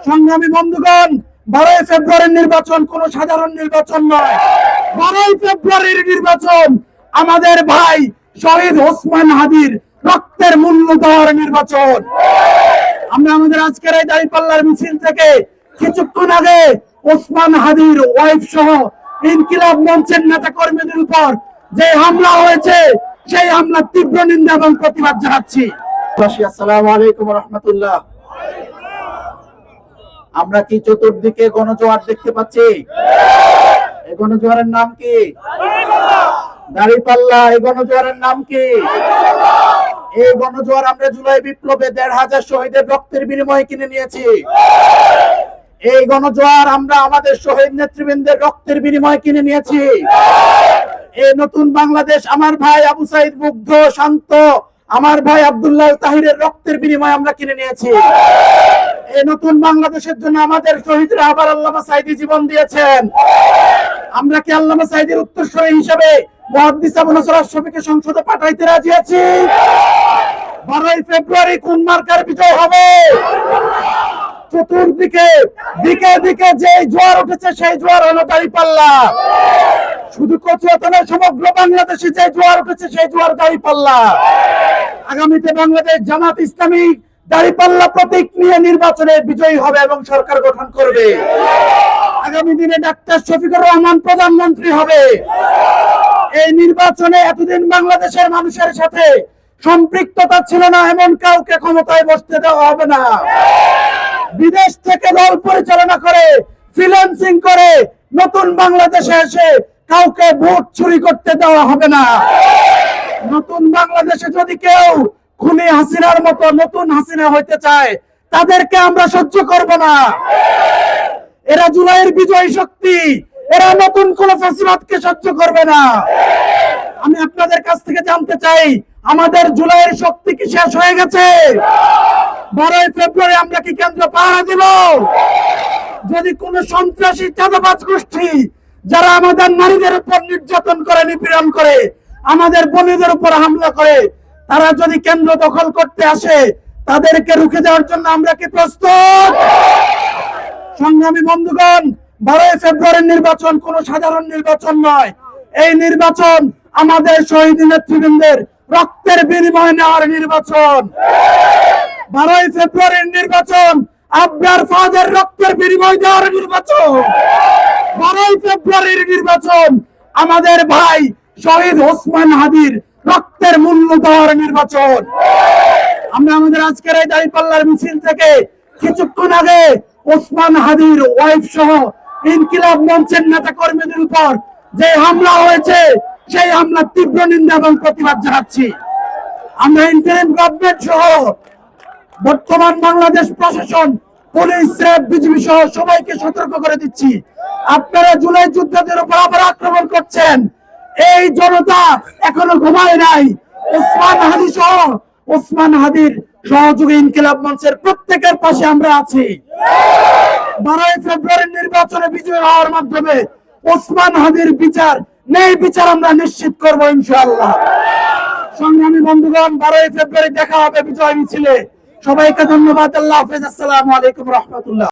সংগ্রামী বন্ধুগণ, 12ই ফেব্রুয়ারির নির্বাচন কোন সাধারণ নির্বাচন নয়। 12ই ফেব্রুয়ারির নির্বাচন আমাদের ভাই শহীদ ওসমান হাদির রক্তের মূল্য দেওয়ার নির্বাচন। আমরা আমাদের আজকের এই দাঁড়িপাল্লার মিছিল থেকে কিছুক্ষণ আগে ওসমান হাদির ওয়াইফ সহ ইনকিলাব মঞ্চের নেতা কর্মীদের উপর যে হামলা হয়েছে, সেই হামলার তীব্র নিন্দা এবং প্রতিবাদ জানাচ্ছি। আসসালামু আলাইকুম ওয়া রাহমাতুল্লাহ। আমরা কি চতুর্দিকে গণজোয়ার দেখতে পাচ্ছি? এই গণজোয়ারের নাম কি? দাঁড়িপাল্লা। এই গণজোয়ারের নাম কি? এই গণজোয়ার আমরা জুলাই বিপ্লবে 1,500 শহীদের রক্তের বিনিময়ে কিনে নিয়েছি। এই গণজোয়ার আমরা আমাদের শহীদ নেতৃবৃন্দের রক্তের বিনিময়ে কিনে নিয়েছি। এই নতুন বাংলাদেশ আমার ভাই আবু সাইদ মুগ্ধ শান্ত, আমার ভাই আব্দুল্লাহ তাহিরের রক্তের বিনিময়ে আমরা কিনে নিয়েছি। এই নতুন বাংলাদেশের জন্য আমাদের শহীদরা আবার আল্লামা সাইদি জীবন দিয়েছেন। আমরা কি আল্লামা সাইদির উত্তরসূরি হিসেবে মুহাদ্দিস আবু নসর আশরাফিকে সংসদে পাঠাইতে রাজি আছি? 12ই ফেব্রুয়ারি কোন মার্কার বিজয় হবে? চতুর্দিকে দিকে দিকে যে জোয়ার উঠেছে, সেই জোয়ার হলো দাঁড়িপাল্লা। শুধু কচুয়াতে নয়, সমগ্র বাংলাদেশে যে জোয়ার উঠেছে, সেই জোয়ার দাঁড়িপাল্লা। আগামীতে বাংলাদেশ জামাত ইসলামী দাঁড়িপাল্লা প্রতীক নিয়ে নির্বাচনে বিজয়ী হবে এবং সরকার গঠন করবে। আগামী দিনে ডাক্তার শফিকুর রহমান প্রধানমন্ত্রী হবে। এই নির্বাচনে এতদিন বাংলাদেশের মানুষের সাথে সম্পৃক্ততা ছিল না, এমন কাউকে ক্ষমতায় বসতে দেওয়া হবে না। বিদেশ থেকে দল পরিচালনা করে, ফ্রিল্যান্সিং করে নতুন বাংলাদেশে এসে কাউকে ভোট চুরি করতে দেওয়া হবে না। নতুন বাংলাদেশে যদি কেউ খুনি হাসিনার মতো নতুন হাসিনা হইতে চায়, তাদেরকে আমরা সহ্য করব না। এরা জুলাইয়ের বিজয়ী শক্তি, এরা নতুন কোন ফ্যাসিবাদকে সহ্য করবে না। আমি আপনাদের কাছ থেকে জানতে চাই, আমাদের জুলাইয়ের শক্তি কি শেষ হয়ে গেছে? 12ই ফেব্রুয়ারি আমরা কি কেন্দ্র পাহারা দিব? যদি কোন সন্ত্রাসী চাঁদাবাজ গোষ্ঠী যারা আমাদের নারীদের উপর নির্যাতন করে, নিপীড়ন করে, আমাদের বোনেদের উপর হামলা করে, তারা যদি কেন্দ্র দখল করতে আসে, তাদেরকে রুখে দেওয়ার জন্য আমরা কি প্রস্তুত? সংগ্রামী বন্ধুগণ, 12ই ফেব্রুয়ারির নির্বাচন কোন সাধারণ নির্বাচন নয়। এই নির্বাচন আমাদের শহীদ নেতৃবৃন্দের রক্তের বিনিময়ে নেওয়ার নির্বাচন। 12ই ফেব্রুয়ারির নির্বাচন আবরার ফাহাদের রক্তের বিনিময় দেওয়ার নির্বাচন। 12ই ফেব্রুয়ারির নির্বাচন আমাদের ভাই শহীদ ওসমান হাদির রক্তের মূল্য দেওয়ার নির্বাচন। আমরা আমাদের আজকের এই দাঁড়িপাল্লার মিছিল থেকে কিছুক্ষণ আগে ওসমান হাদির ওয়াইফ সহ ইনকিলাব মঞ্চের নেতা কর্মীদের উপর যে হামলা হয়েছে, সেই হামলার তীব্র নিন্দা এবং প্রতিবাদ জানাচ্ছি। আমরা ইন্টারিম গভর্নমেন্ট সহ বর্তমান বাংলাদেশ প্রশাসন, পুলিশ, র্যাব, বিজিবি সহ সবাইকে সতর্ক করে দিচ্ছি, আপনারা জুলাই যোদ্ধাদের উপর আবার আক্রমণ করছেন। এই জনতা এখনো ঘুমায় নাই। ওসমান হাদির সহযোগী ইনকিলাব মঞ্চের প্রত্যেকের পাশে আমরা আছি। 12ই ফেব্রুয়ারির নির্বাচনে বিজয় হওয়ার মাধ্যমে ওসমান হাদির বিচার, ন্যায় বিচার আমরা নিশ্চিত করবো ইনশাআল্লাহ। সংগ্রামী বন্ধুগণ, 12ই ফেব্রুয়ারি দেখা হবে বিজয় মিছিলে। সবাইকে ধন্যবাদ। আল্লাহ হাফেজ। আসসালামু আলাইকুম ওয়া রাহমাতুল্লাহ।